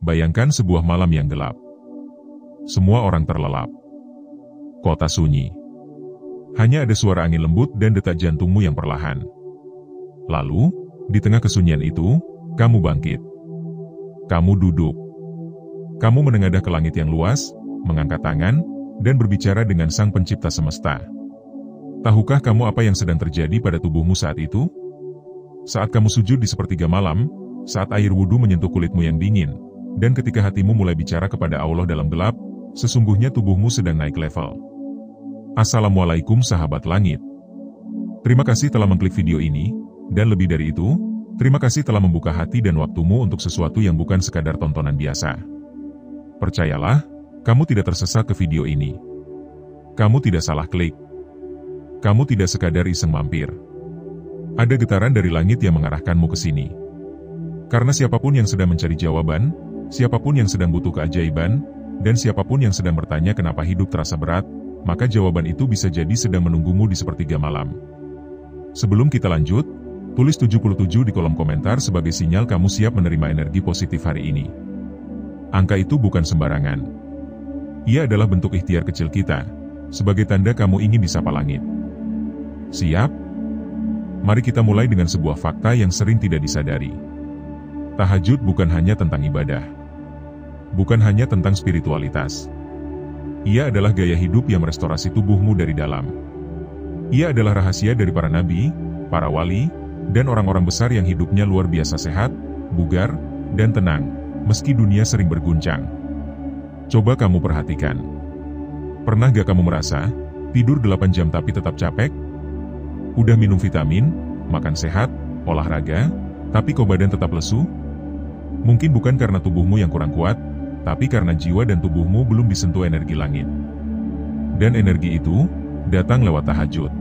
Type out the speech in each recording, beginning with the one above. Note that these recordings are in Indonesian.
Bayangkan sebuah malam yang gelap. Semua orang terlelap. Kota sunyi. Hanya ada suara angin lembut dan detak jantungmu yang perlahan. Lalu, di tengah kesunyian itu, kamu bangkit. Kamu duduk. Kamu menengadah ke langit yang luas, mengangkat tangan, dan berbicara dengan Sang Pencipta Semesta. Tahukah kamu apa yang sedang terjadi pada tubuhmu saat itu? Saat kamu sujud di sepertiga malam, saat air wudhu menyentuh kulitmu yang dingin, dan ketika hatimu mulai bicara kepada Allah dalam gelap, sesungguhnya tubuhmu sedang naik level. Assalamualaikum sahabat langit. Terima kasih telah mengklik video ini, dan lebih dari itu, terima kasih telah membuka hati dan waktumu untuk sesuatu yang bukan sekadar tontonan biasa. Percayalah, kamu tidak tersesat ke video ini. Kamu tidak salah klik. Kamu tidak sekadar iseng mampir. Ada getaran dari langit yang mengarahkanmu ke sini. Karena siapapun yang sedang mencari jawaban, siapapun yang sedang butuh keajaiban, dan siapapun yang sedang bertanya kenapa hidup terasa berat, maka jawaban itu bisa jadi sedang menunggumu di sepertiga malam. Sebelum kita lanjut, tulis 77 di kolom komentar sebagai sinyal kamu siap menerima energi positif hari ini. Angka itu bukan sembarangan. Ia adalah bentuk ikhtiar kecil kita, sebagai tanda kamu ingin disapa langit. Siap? Mari kita mulai dengan sebuah fakta yang sering tidak disadari. Tahajud bukan hanya tentang ibadah. Bukan hanya tentang spiritualitas. Ia adalah gaya hidup yang merestorasi tubuhmu dari dalam. Ia adalah rahasia dari para nabi, para wali, dan orang-orang besar yang hidupnya luar biasa sehat, bugar, dan tenang, meski dunia sering berguncang. Coba kamu perhatikan. Pernah gak kamu merasa, tidur 8 jam tapi tetap capek? Udah minum vitamin, makan sehat, olahraga, tapi kok badan tetap lesu? Mungkin bukan karena tubuhmu yang kurang kuat, tapi karena jiwa dan tubuhmu belum disentuh energi langit. Dan energi itu datang lewat tahajud.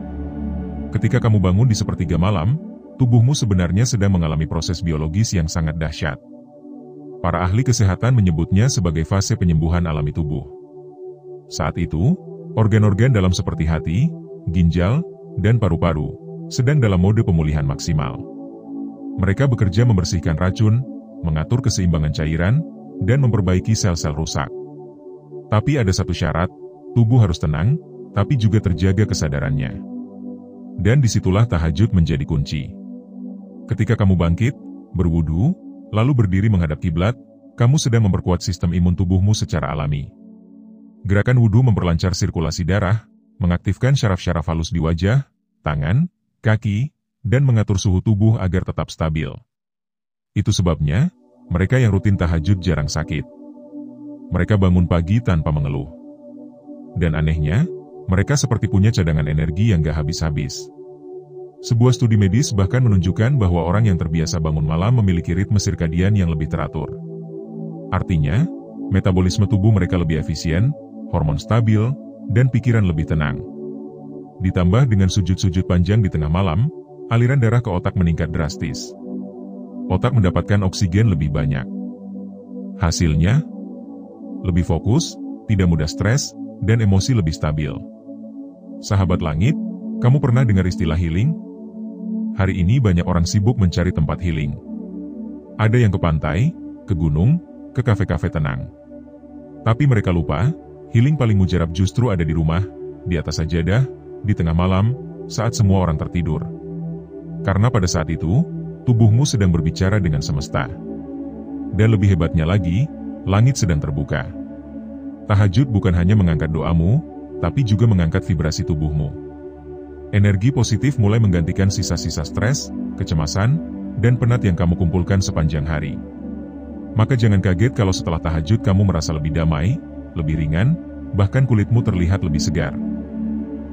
Ketika kamu bangun di sepertiga malam, tubuhmu sebenarnya sedang mengalami proses biologis yang sangat dahsyat. Para ahli kesehatan menyebutnya sebagai fase penyembuhan alami tubuh. Saat itu, organ-organ dalam seperti hati, ginjal, dan paru-paru sedang dalam mode pemulihan maksimal. Mereka bekerja membersihkan racun, mengatur keseimbangan cairan, dan memperbaiki sel-sel rusak. Tapi ada satu syarat, tubuh harus tenang, tapi juga terjaga kesadarannya. Dan disitulah tahajud menjadi kunci. Ketika kamu bangkit, berwudu, lalu berdiri menghadap kiblat, kamu sedang memperkuat sistem imun tubuhmu secara alami. Gerakan wudu memperlancar sirkulasi darah, mengaktifkan syaraf-syaraf halus di wajah, tangan, kaki, dan mengatur suhu tubuh agar tetap stabil. Itu sebabnya, mereka yang rutin tahajud jarang sakit. Mereka bangun pagi tanpa mengeluh. Dan anehnya, mereka seperti punya cadangan energi yang gak habis-habis. Sebuah studi medis bahkan menunjukkan bahwa orang yang terbiasa bangun malam memiliki ritme sirkadian yang lebih teratur. Artinya, metabolisme tubuh mereka lebih efisien, hormon stabil, dan pikiran lebih tenang. Ditambah dengan sujud-sujud panjang di tengah malam, aliran darah ke otak meningkat drastis. Otak mendapatkan oksigen lebih banyak. Hasilnya, lebih fokus, tidak mudah stres, dan emosi lebih stabil. Sahabat langit, kamu pernah dengar istilah healing? Hari ini banyak orang sibuk mencari tempat healing. Ada yang ke pantai, ke gunung, ke kafe-kafe tenang. Tapi mereka lupa, healing paling mujarab justru ada di rumah, di atas sajadah, di tengah malam, saat semua orang tertidur. Karena pada saat itu, tubuhmu sedang berbicara dengan semesta. Dan lebih hebatnya lagi, langit sedang terbuka. Tahajud bukan hanya mengangkat doamu, tapi juga mengangkat vibrasi tubuhmu. Energi positif mulai menggantikan sisa-sisa stres, kecemasan, dan penat yang kamu kumpulkan sepanjang hari. Maka jangan kaget kalau setelah tahajud kamu merasa lebih damai, lebih ringan, bahkan kulitmu terlihat lebih segar.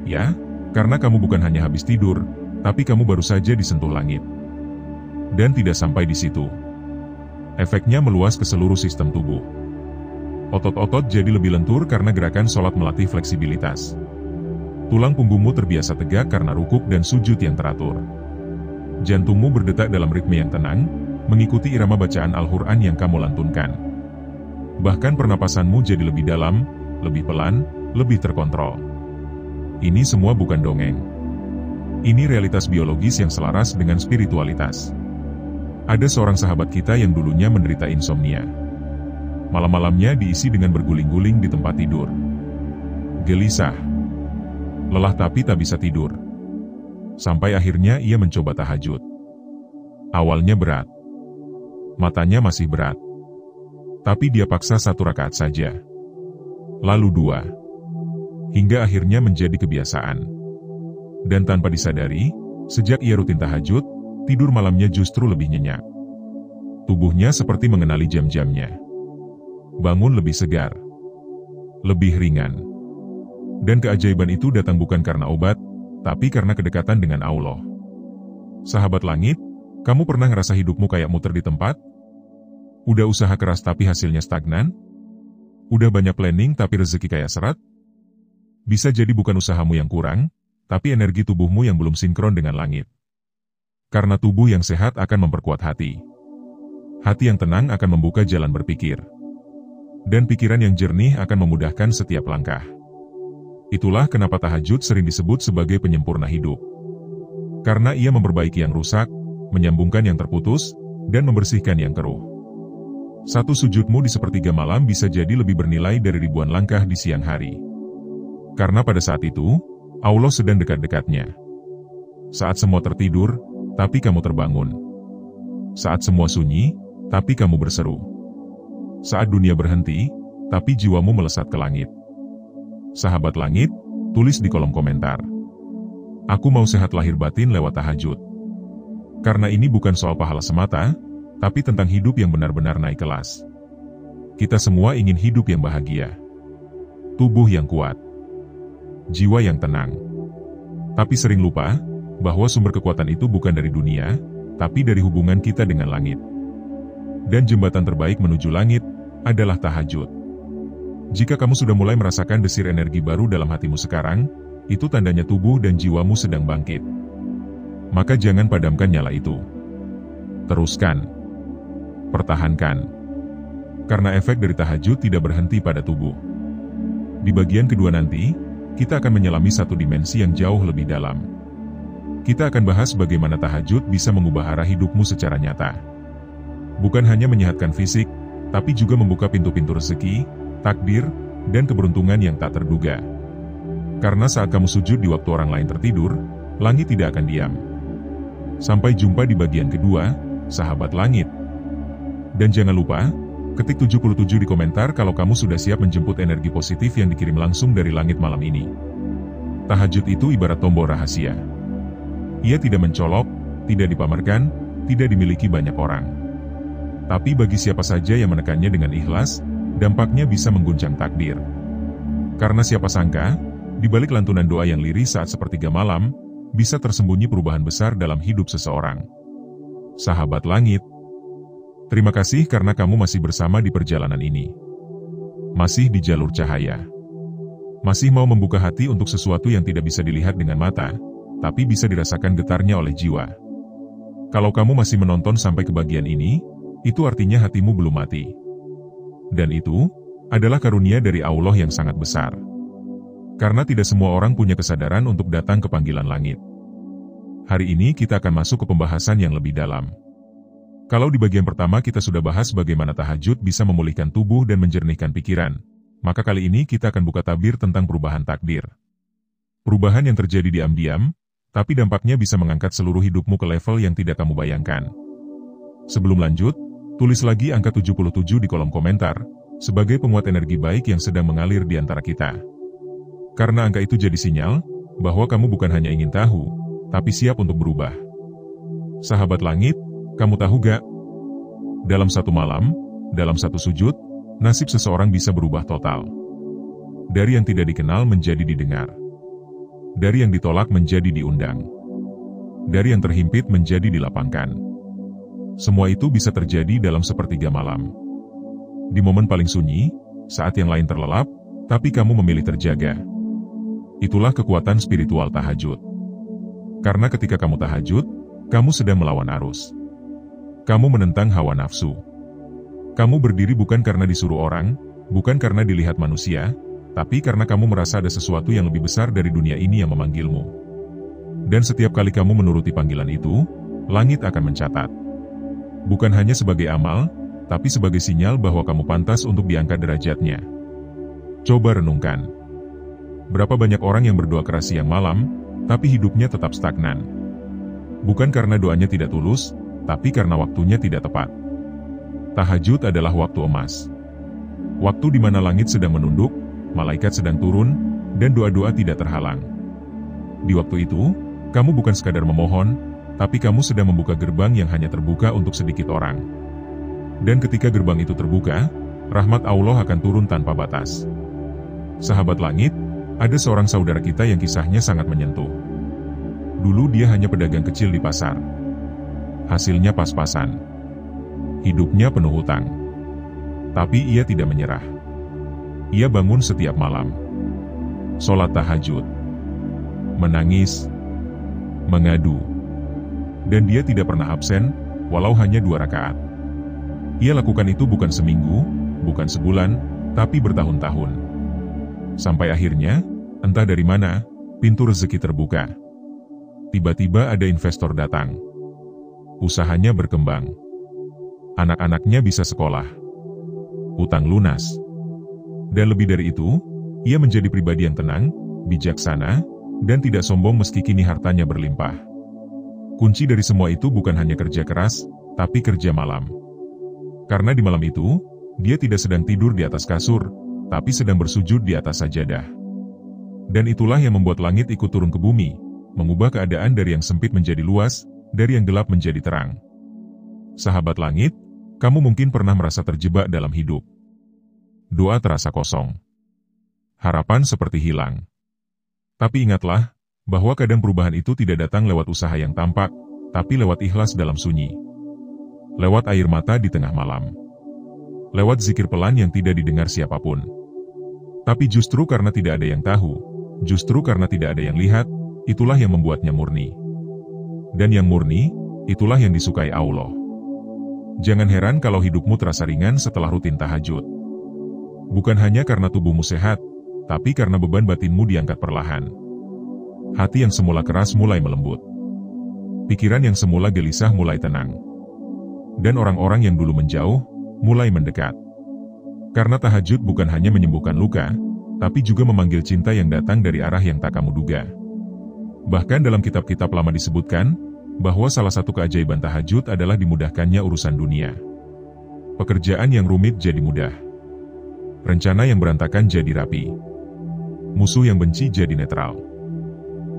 Ya, karena kamu bukan hanya habis tidur, tapi kamu baru saja disentuh langit. Dan tidak sampai di situ. Efeknya meluas ke seluruh sistem tubuh. Otot-otot jadi lebih lentur karena gerakan sholat melatih fleksibilitas. Tulang punggungmu terbiasa tegak karena rukuk dan sujud yang teratur. Jantungmu berdetak dalam ritme yang tenang, mengikuti irama bacaan Al-Quran yang kamu lantunkan. Bahkan pernapasanmu jadi lebih dalam, lebih pelan, lebih terkontrol. Ini semua bukan dongeng. Ini realitas biologis yang selaras dengan spiritualitas. Ada seorang sahabat kita yang dulunya menderita insomnia. Malam-malamnya diisi dengan berguling-guling di tempat tidur. Gelisah, lelah tapi tak bisa tidur. Sampai akhirnya ia mencoba tahajud. Awalnya berat. Matanya masih berat. Tapi dia paksa 1 rakaat saja. Lalu 2. Hingga akhirnya menjadi kebiasaan. Dan tanpa disadari, sejak ia rutin tahajud, tidur malamnya justru lebih nyenyak. Tubuhnya seperti mengenali jam-jamnya. Bangun lebih segar, lebih ringan. Dan keajaiban itu datang bukan karena obat, tapi karena kedekatan dengan Allah. Sahabat langit, kamu pernah ngerasa hidupmu kayak muter di tempat? Udah usaha keras tapi hasilnya stagnan? Udah banyak planning tapi rezeki kayak seret? Bisa jadi bukan usahamu yang kurang, tapi energi tubuhmu yang belum sinkron dengan langit. Karena tubuh yang sehat akan memperkuat hati. Hati yang tenang akan membuka jalan berpikir. Dan pikiran yang jernih akan memudahkan setiap langkah. Itulah kenapa tahajud sering disebut sebagai penyempurna hidup. Karena ia memperbaiki yang rusak, menyambungkan yang terputus, dan membersihkan yang keruh. 1 sujudmu di sepertiga malam bisa jadi lebih bernilai dari ribuan langkah di siang hari. Karena pada saat itu, Allah sedang dekat-dekatnya. Saat semua tertidur, tapi kamu terbangun. Saat semua sunyi, tapi kamu berseru. Saat dunia berhenti, tapi jiwamu melesat ke langit. Sahabat langit, tulis di kolom komentar. Aku mau sehat lahir batin lewat tahajud. Karena ini bukan soal pahala semata, tapi tentang hidup yang benar-benar naik kelas. Kita semua ingin hidup yang bahagia. Tubuh yang kuat. Jiwa yang tenang. Tapi sering lupa, bahwa sumber kekuatan itu bukan dari dunia, tapi dari hubungan kita dengan langit. Dan jembatan terbaik menuju langit adalah tahajud. Jika kamu sudah mulai merasakan desir energi baru dalam hatimu sekarang, itu tandanya tubuh dan jiwamu sedang bangkit. Maka jangan padamkan nyala itu. Teruskan. Pertahankan. Karena efek dari tahajud tidak berhenti pada tubuh. Di bagian kedua nanti, kita akan menyelami satu dimensi yang jauh lebih dalam. Kita akan bahas bagaimana tahajud bisa mengubah arah hidupmu secara nyata. Bukan hanya menyehatkan fisik, tapi juga membuka pintu-pintu rezeki, takdir, dan keberuntungan yang tak terduga. Karena saat kamu sujud di waktu orang lain tertidur, langit tidak akan diam. Sampai jumpa di bagian kedua, sahabat langit. Dan jangan lupa, ketik 77 di komentar kalau kamu sudah siap menjemput energi positif yang dikirim langsung dari langit malam ini. Tahajud itu ibarat tombol rahasia. Ia tidak mencolok, tidak dipamerkan, tidak dimiliki banyak orang. Tapi bagi siapa saja yang menekannya dengan ikhlas, dampaknya bisa mengguncang takdir. Karena siapa sangka, di balik lantunan doa yang lirih saat sepertiga malam, bisa tersembunyi perubahan besar dalam hidup seseorang. Sahabat langit, terima kasih karena kamu masih bersama di perjalanan ini. Masih di jalur cahaya. Masih mau membuka hati untuk sesuatu yang tidak bisa dilihat dengan mata, tapi bisa dirasakan getarnya oleh jiwa. Kalau kamu masih menonton sampai ke bagian ini, itu artinya hatimu belum mati. Dan itu adalah karunia dari Allah yang sangat besar. Karena tidak semua orang punya kesadaran untuk datang ke panggilan langit. Hari ini kita akan masuk ke pembahasan yang lebih dalam. Kalau di bagian pertama kita sudah bahas bagaimana tahajud bisa memulihkan tubuh dan menjernihkan pikiran, maka kali ini kita akan buka tabir tentang perubahan takdir. Perubahan yang terjadi diam-diam, tapi dampaknya bisa mengangkat seluruh hidupmu ke level yang tidak kamu bayangkan. Sebelum lanjut, tulis lagi angka 77 di kolom komentar, sebagai penguat energi baik yang sedang mengalir di antara kita. Karena angka itu jadi sinyal, bahwa kamu bukan hanya ingin tahu, tapi siap untuk berubah. Sahabat langit, kamu tahu gak? Dalam satu malam, dalam satu sujud, nasib seseorang bisa berubah total. Dari yang tidak dikenal menjadi didengar. Dari yang ditolak menjadi diundang. Dari yang terhimpit menjadi dilapangkan. Semua itu bisa terjadi dalam sepertiga malam. Di momen paling sunyi, saat yang lain terlelap, tapi kamu memilih terjaga. Itulah kekuatan spiritual tahajud. Karena ketika kamu tahajud, kamu sedang melawan arus. Kamu menentang hawa nafsu. Kamu berdiri bukan karena disuruh orang, bukan karena dilihat manusia, tapi karena kamu merasa ada sesuatu yang lebih besar dari dunia ini yang memanggilmu. Dan setiap kali kamu menuruti panggilan itu, langit akan mencatat. Bukan hanya sebagai amal, tapi sebagai sinyal bahwa kamu pantas untuk diangkat derajatnya. Coba renungkan. Berapa banyak orang yang berdoa keras siang malam, tapi hidupnya tetap stagnan. Bukan karena doanya tidak tulus, tapi karena waktunya tidak tepat. Tahajud adalah waktu emas. Waktu di mana langit sedang menunduk, malaikat sedang turun, dan doa-doa tidak terhalang. Di waktu itu, kamu bukan sekadar memohon, tapi kamu sedang membuka gerbang yang hanya terbuka untuk sedikit orang. Dan ketika gerbang itu terbuka, rahmat Allah akan turun tanpa batas. Sahabat langit, ada seorang saudara kita yang kisahnya sangat menyentuh. Dulu dia hanya pedagang kecil di pasar. Hasilnya pas-pasan. Hidupnya penuh hutang. Tapi ia tidak menyerah. Ia bangun setiap malam. Sholat tahajud. Menangis. Mengadu. Dan dia tidak pernah absen, walau hanya 2 rakaat. Ia lakukan itu bukan seminggu, bukan sebulan, tapi bertahun-tahun. Sampai akhirnya, entah dari mana, pintu rezeki terbuka. Tiba-tiba ada investor datang. Usahanya berkembang. Anak-anaknya bisa sekolah. Utang lunas. Dan lebih dari itu, ia menjadi pribadi yang tenang, bijaksana, dan tidak sombong meski kini hartanya berlimpah. Kunci dari semua itu bukan hanya kerja keras, tapi kerja malam. Karena di malam itu, dia tidak sedang tidur di atas kasur, tapi sedang bersujud di atas sajadah. Dan itulah yang membuat langit ikut turun ke bumi, mengubah keadaan dari yang sempit menjadi luas, dari yang gelap menjadi terang. Sahabat langit, kamu mungkin pernah merasa terjebak dalam hidup. Doa terasa kosong. Harapan seperti hilang. Tapi ingatlah, bahwa kadang perubahan itu tidak datang lewat usaha yang tampak, tapi lewat ikhlas dalam sunyi. Lewat air mata di tengah malam. Lewat zikir pelan yang tidak didengar siapapun. Tapi justru karena tidak ada yang tahu, justru karena tidak ada yang lihat, itulah yang membuatnya murni. Dan yang murni, itulah yang disukai Allah. Jangan heran kalau hidupmu terasa ringan setelah rutin tahajud. Bukan hanya karena tubuhmu sehat, tapi karena beban batinmu diangkat perlahan. Hati yang semula keras mulai melembut. Pikiran yang semula gelisah mulai tenang. Dan orang-orang yang dulu menjauh, mulai mendekat. Karena tahajud bukan hanya menyembuhkan luka, tapi juga memanggil cinta yang datang dari arah yang tak kamu duga. Bahkan dalam kitab-kitab lama disebutkan, bahwa salah satu keajaiban tahajud adalah dimudahkannya urusan dunia. Pekerjaan yang rumit jadi mudah. Rencana yang berantakan jadi rapi. Musuh yang benci jadi netral.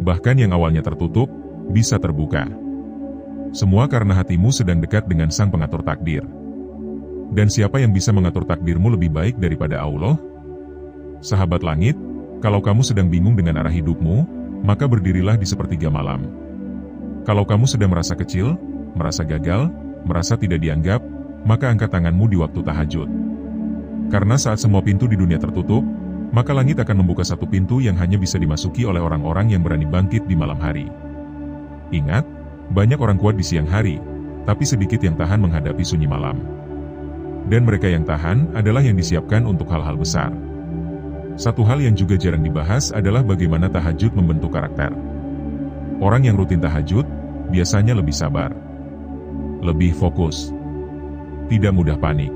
Bahkan yang awalnya tertutup, bisa terbuka. Semua karena hatimu sedang dekat dengan Sang Pengatur Takdir. Dan siapa yang bisa mengatur takdirmu lebih baik daripada Allah? Sahabat langit, kalau kamu sedang bingung dengan arah hidupmu, maka berdirilah di sepertiga malam. Kalau kamu sedang merasa kecil, merasa gagal, merasa tidak dianggap, maka angkat tanganmu di waktu tahajud. Karena saat semua pintu di dunia tertutup, maka langit akan membuka satu pintu yang hanya bisa dimasuki oleh orang-orang yang berani bangkit di malam hari. Ingat, banyak orang kuat di siang hari, tapi sedikit yang tahan menghadapi sunyi malam. Dan mereka yang tahan adalah yang disiapkan untuk hal-hal besar. Satu hal yang juga jarang dibahas adalah bagaimana tahajud membentuk karakter. Orang yang rutin tahajud, biasanya lebih sabar. Lebih fokus. Tidak mudah panik.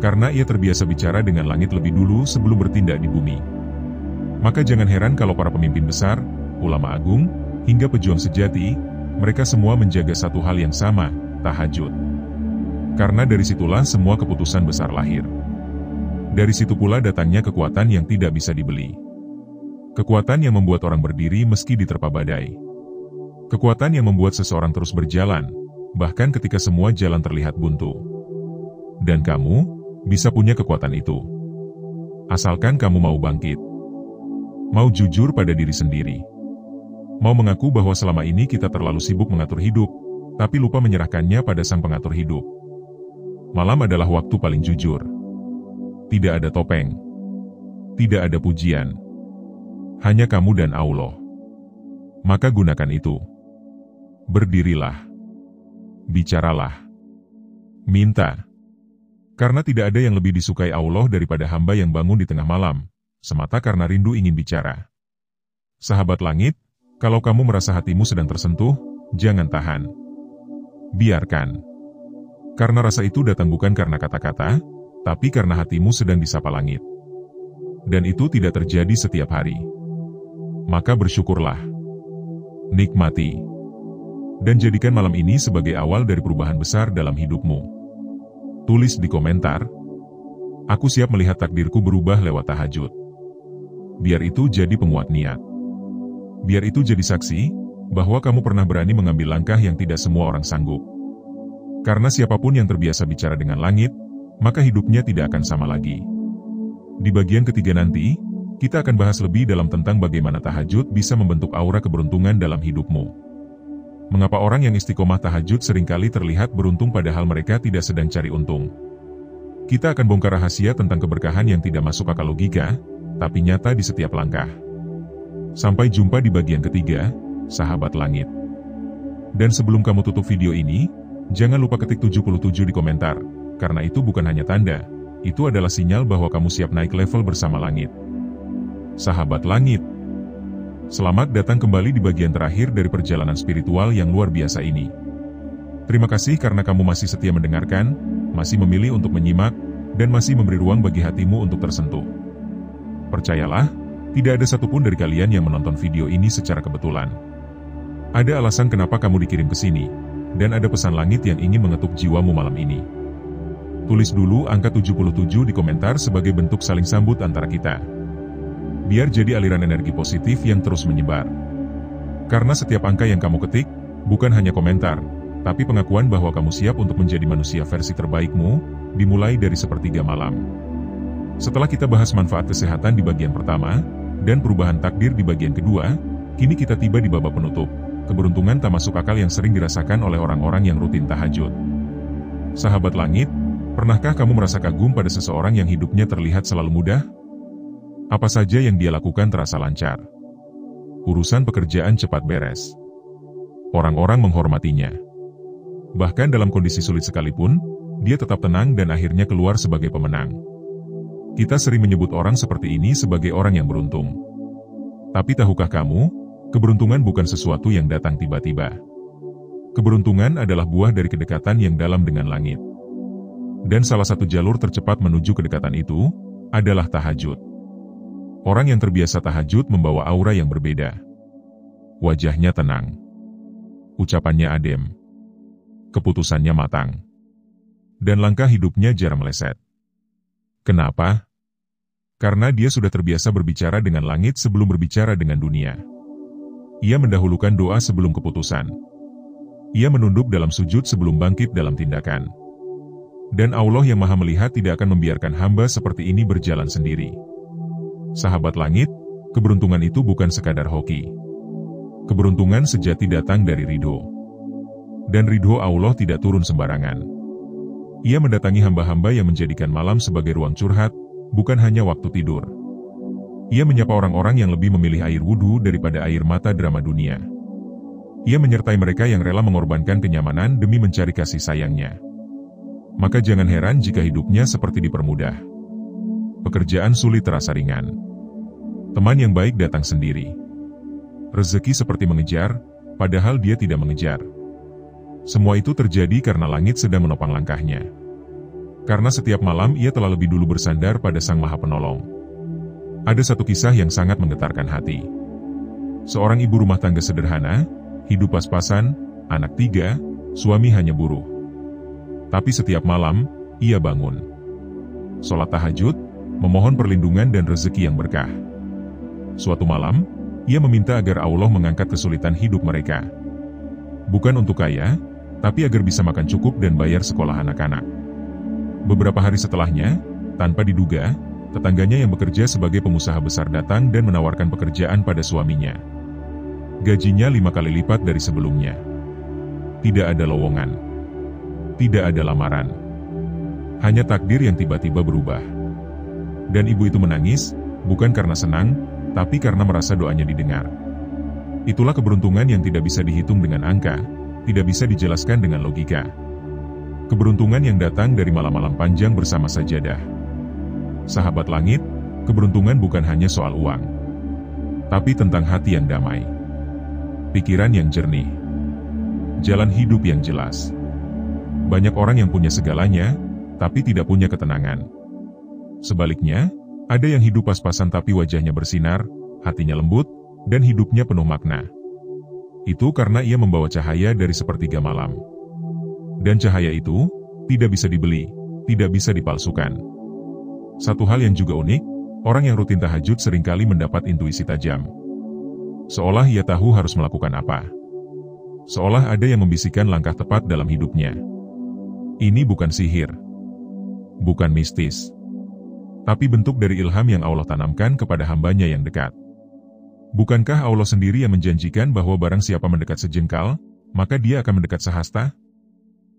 Karena ia terbiasa bicara dengan langit lebih dulu sebelum bertindak di bumi. Maka jangan heran kalau para pemimpin besar, ulama agung, hingga pejuang sejati, mereka semua menjaga satu hal yang sama, tahajud. Karena dari situlah semua keputusan besar lahir. Dari situ pula datangnya kekuatan yang tidak bisa dibeli. Kekuatan yang membuat orang berdiri meski diterpa badai. Kekuatan yang membuat seseorang terus berjalan, bahkan ketika semua jalan terlihat buntu. Dan kamu bisa punya kekuatan itu. Asalkan kamu mau bangkit. Mau jujur pada diri sendiri. Mau mengaku bahwa selama ini kita terlalu sibuk mengatur hidup, tapi lupa menyerahkannya pada Sang Pengatur hidup. Malam adalah waktu paling jujur. Tidak ada topeng. Tidak ada pujian. Hanya kamu dan Allah. Maka gunakan itu. Berdirilah. Bicaralah. Minta. Karena tidak ada yang lebih disukai Allah daripada hamba yang bangun di tengah malam, semata karena rindu ingin bicara. Sahabat langit, kalau kamu merasa hatimu sedang tersentuh, jangan tahan. Biarkan. Karena rasa itu datang bukan karena kata-kata, tapi karena hatimu sedang disapa langit. Dan itu tidak terjadi setiap hari. Maka bersyukurlah. Nikmati. Dan jadikan malam ini sebagai awal dari perubahan besar dalam hidupmu. Tulis di komentar, "Aku siap melihat takdirku berubah lewat tahajud." Biar itu jadi penguat niat. Biar itu jadi saksi bahwa kamu pernah berani mengambil langkah yang tidak semua orang sanggup. Karena siapapun yang terbiasa bicara dengan langit, maka hidupnya tidak akan sama lagi. Di bagian ketiga nanti, kita akan bahas lebih dalam tentang bagaimana tahajud bisa membentuk aura keberuntungan dalam hidupmu. Mengapa orang yang istiqomah tahajud seringkali terlihat beruntung padahal mereka tidak sedang cari untung. Kita akan bongkar rahasia tentang keberkahan yang tidak masuk akal logika, tapi nyata di setiap langkah. Sampai jumpa di bagian ketiga, sahabat langit. Dan sebelum kamu tutup video ini, jangan lupa ketik 77 di komentar, karena itu bukan hanya tanda, itu adalah sinyal bahwa kamu siap naik level bersama langit. Sahabat langit, selamat datang kembali di bagian terakhir dari perjalanan spiritual yang luar biasa ini. Terima kasih karena kamu masih setia mendengarkan, masih memilih untuk menyimak, dan masih memberi ruang bagi hatimu untuk tersentuh. Percayalah, tidak ada satupun dari kalian yang menonton video ini secara kebetulan. Ada alasan kenapa kamu dikirim ke sini, dan ada pesan langit yang ingin mengetuk jiwamu malam ini. Tulis dulu angka 77 di komentar sebagai bentuk saling sambut antara kita. Biar jadi aliran energi positif yang terus menyebar. Karena setiap angka yang kamu ketik, bukan hanya komentar, tapi pengakuan bahwa kamu siap untuk menjadi manusia versi terbaikmu, dimulai dari sepertiga malam. Setelah kita bahas manfaat kesehatan di bagian pertama, dan perubahan takdir di bagian kedua, kini kita tiba di babak penutup, keberuntungan tak masuk akal yang sering dirasakan oleh orang-orang yang rutin tahajud. Sahabat langit, pernahkah kamu merasa kagum pada seseorang yang hidupnya terlihat selalu mudah? Apa saja yang dia lakukan terasa lancar. Urusan pekerjaan cepat beres. Orang-orang menghormatinya. Bahkan dalam kondisi sulit sekalipun, dia tetap tenang dan akhirnya keluar sebagai pemenang. Kita sering menyebut orang seperti ini sebagai orang yang beruntung. Tapi tahukah kamu, keberuntungan bukan sesuatu yang datang tiba-tiba. Keberuntungan adalah buah dari kedekatan yang dalam dengan langit. Dan salah satu jalur tercepat menuju kedekatan itu, adalah tahajud. Orang yang terbiasa tahajud membawa aura yang berbeda. Wajahnya tenang. Ucapannya adem. Keputusannya matang. Dan langkah hidupnya jarang meleset. Kenapa? Karena dia sudah terbiasa berbicara dengan langit sebelum berbicara dengan dunia. Ia mendahulukan doa sebelum keputusan. Ia menunduk dalam sujud sebelum bangkit dalam tindakan. Dan Allah yang Maha Melihat tidak akan membiarkan hamba seperti ini berjalan sendiri. Sahabat langit, keberuntungan itu bukan sekadar hoki. Keberuntungan sejati datang dari ridho. Dan ridho Allah tidak turun sembarangan. Ia mendatangi hamba-hamba yang menjadikan malam sebagai ruang curhat, bukan hanya waktu tidur. Ia menyapa orang-orang yang lebih memilih air wudhu daripada air mata drama dunia. Ia menyertai mereka yang rela mengorbankan kenyamanan demi mencari kasih sayangnya. Maka jangan heran jika hidupnya seperti dipermudah. Pekerjaan sulit terasa ringan. Teman yang baik datang sendiri. Rezeki seperti mengejar, padahal dia tidak mengejar. Semua itu terjadi karena langit sedang menopang langkahnya. Karena setiap malam ia telah lebih dulu bersandar pada Sang Maha Penolong. Ada satu kisah yang sangat menggetarkan hati. Seorang ibu rumah tangga sederhana, hidup pas-pasan, anak 3, suami hanya buruh. Tapi setiap malam, ia bangun. Sholat tahajud, memohon perlindungan dan rezeki yang berkah. Suatu malam, ia meminta agar Allah mengangkat kesulitan hidup mereka. Bukan untuk kaya, tapi agar bisa makan cukup dan bayar sekolah anak-anak. Beberapa hari setelahnya, tanpa diduga, tetangganya yang bekerja sebagai pengusaha besar datang dan menawarkan pekerjaan pada suaminya. Gajinya 5 kali lipat dari sebelumnya. Tidak ada lowongan. Tidak ada lamaran. Hanya takdir yang tiba-tiba berubah. Dan ibu itu menangis, bukan karena senang, tapi karena merasa doanya didengar. Itulah keberuntungan yang tidak bisa dihitung dengan angka, tidak bisa dijelaskan dengan logika. Keberuntungan yang datang dari malam-malam panjang bersama sajadah. Sahabat langit, keberuntungan bukan hanya soal uang, tapi tentang hati yang damai, pikiran yang jernih, jalan hidup yang jelas, Banyak orang yang punya segalanya, tapi tidak punya ketenangan. Sebaliknya, ada yang hidup pas-pasan tapi wajahnya bersinar, hatinya lembut, dan hidupnya penuh makna. Itu karena ia membawa cahaya dari sepertiga malam. Dan cahaya itu tidak bisa dibeli, tidak bisa dipalsukan. Satu hal yang juga unik, orang yang rutin tahajud seringkali mendapat intuisi tajam. Seolah ia tahu harus melakukan apa. Seolah ada yang membisikkan langkah tepat dalam hidupnya. Ini bukan sihir, bukan mistis, tapi bentuk dari ilham yang Allah tanamkan kepada hambanya yang dekat. Bukankah Allah sendiri yang menjanjikan bahwa barang siapa mendekat sejengkal, maka dia akan mendekat sehasta?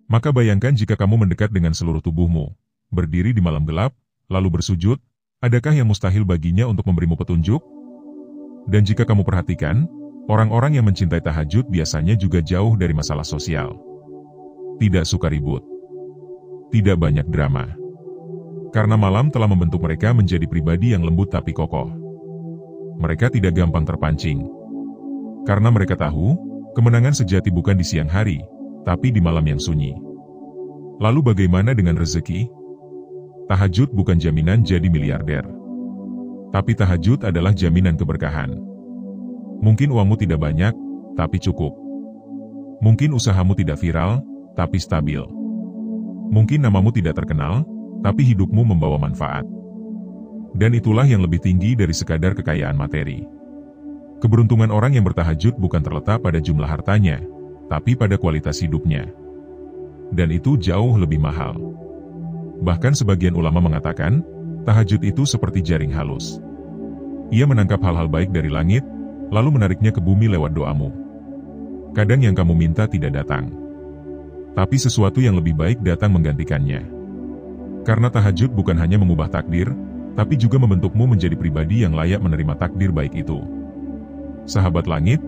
Maka bayangkan jika kamu mendekat dengan seluruh tubuhmu, berdiri di malam gelap, lalu bersujud, adakah yang mustahil baginya untuk memberimu petunjuk? Dan jika kamu perhatikan, orang-orang yang mencintai tahajud biasanya juga jauh dari masalah sosial. Tidak suka ribut. Tidak banyak drama. Karena malam telah membentuk mereka menjadi pribadi yang lembut tapi kokoh. Mereka tidak gampang terpancing. Karena mereka tahu, kemenangan sejati bukan di siang hari, tapi di malam yang sunyi. Lalu bagaimana dengan rezeki? Tahajud bukan jaminan jadi miliarder. Tapi tahajud adalah jaminan keberkahan. Mungkin uangmu tidak banyak, tapi cukup. Mungkin usahamu tidak viral, tapi stabil. Mungkin namamu tidak terkenal, tapi hidupmu membawa manfaat. Dan itulah yang lebih tinggi dari sekadar kekayaan materi. Keberuntungan orang yang bertahajud bukan terletak pada jumlah hartanya, tapi pada kualitas hidupnya. Dan itu jauh lebih mahal. Bahkan sebagian ulama mengatakan, tahajud itu seperti jaring halus. Ia menangkap hal-hal baik dari langit, lalu menariknya ke bumi lewat doamu. Kadang yang kamu minta tidak datang. Tapi sesuatu yang lebih baik datang menggantikannya. Karena tahajud bukan hanya mengubah takdir, tapi juga membentukmu menjadi pribadi yang layak menerima takdir baik itu. Sahabat langit,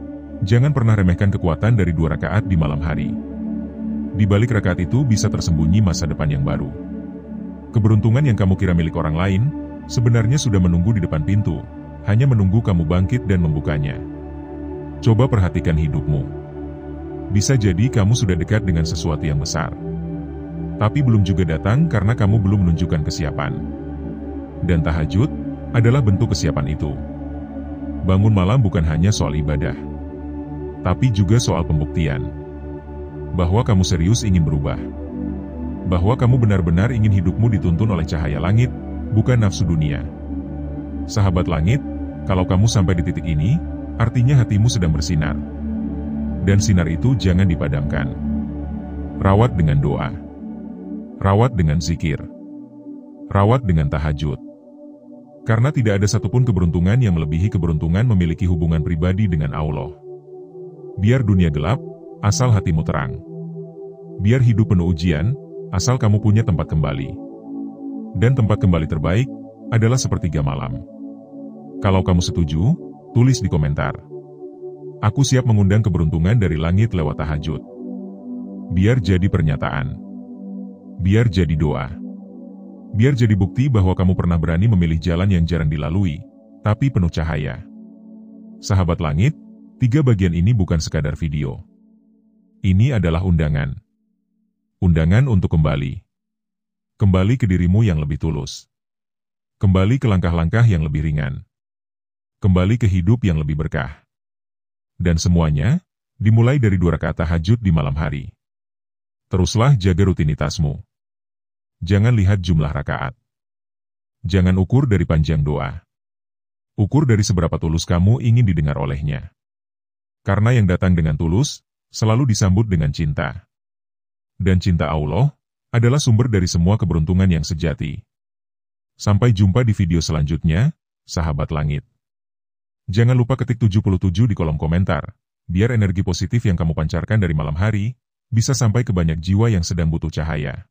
jangan pernah remehkan kekuatan dari 2 rakaat di malam hari. Di balik rakaat itu bisa tersembunyi masa depan yang baru. Keberuntungan yang kamu kira milik orang lain, sebenarnya sudah menunggu di depan pintu, hanya menunggu kamu bangkit dan membukanya. Coba perhatikan hidupmu. Bisa jadi kamu sudah dekat dengan sesuatu yang besar. Tapi belum juga datang karena kamu belum menunjukkan kesiapan. Dan tahajud adalah bentuk kesiapan itu. Bangun malam bukan hanya soal ibadah, tapi juga soal pembuktian. Bahwa kamu serius ingin berubah. Bahwa kamu benar-benar ingin hidupmu dituntun oleh cahaya langit, bukan nafsu dunia. Sahabat langit, kalau kamu sampai di titik ini, artinya hatimu sedang bersinar. Dan sinar itu jangan dipadamkan. Rawat dengan doa. Rawat dengan zikir. Rawat dengan tahajud. Karena tidak ada satupun keberuntungan yang melebihi keberuntungan memiliki hubungan pribadi dengan Allah. Biar dunia gelap, asal hatimu terang. Biar hidup penuh ujian, asal kamu punya tempat kembali. Dan tempat kembali terbaik adalah sepertiga malam. Kalau kamu setuju, tulis di komentar. Aku siap mengundang keberuntungan dari langit lewat tahajud. Biar jadi pernyataan. Biar jadi doa. Biar jadi bukti bahwa kamu pernah berani memilih jalan yang jarang dilalui, tapi penuh cahaya. Sahabat langit, 3 bagian ini bukan sekadar video. Ini adalah undangan. Undangan untuk kembali. Kembali ke dirimu yang lebih tulus. Kembali ke langkah-langkah yang lebih ringan. Kembali ke hidup yang lebih berkah. Dan semuanya, dimulai dari 2 rakaat tahajud di malam hari. Teruslah jaga rutinitasmu. Jangan lihat jumlah rakaat. Jangan ukur dari panjang doa. Ukur dari seberapa tulus kamu ingin didengar olehnya. Karena yang datang dengan tulus, selalu disambut dengan cinta. Dan cinta Allah adalah sumber dari semua keberuntungan yang sejati. Sampai jumpa di video selanjutnya, sahabat langit. Jangan lupa ketik 77 di kolom komentar, biar energi positif yang kamu pancarkan dari malam hari, bisa sampai ke banyak jiwa yang sedang butuh cahaya.